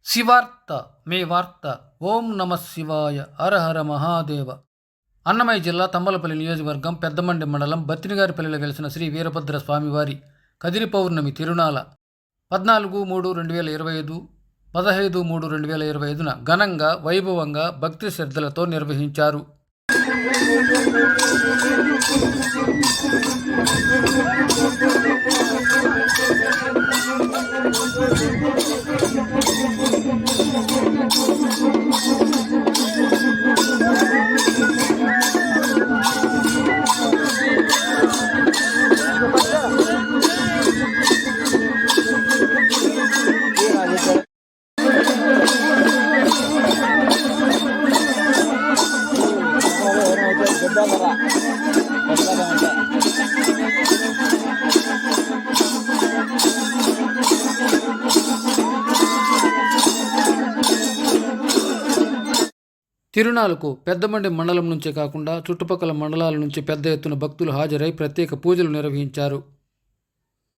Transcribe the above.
శివార్త మే వార్త. ఓం నమ శివాయ. హర హర మహాదేవ. అన్నమయ్య జిల్లా తంబలపల్లి నియోజకవర్గం పెద్దమండి మండలం బత్తినిగారిపల్లిలో వెలిసిన శ్రీ వీరభద్ర స్వామివారి కదిరి పౌర్ణమి తిరునాళ 14/3/2025 15/3/2025న ఘనంగా వైభవంగా భక్తి శ్రద్ధలతో నిర్వహించారు. తిరునాళ్లకు పెద్దమండి మండలం నుంచే కాకుండా చుట్టుపక్కల మండలాల నుంచి పెద్ద ఎత్తున భక్తులు హాజరై ప్రత్యేక పూజలు నిర్వహించారు.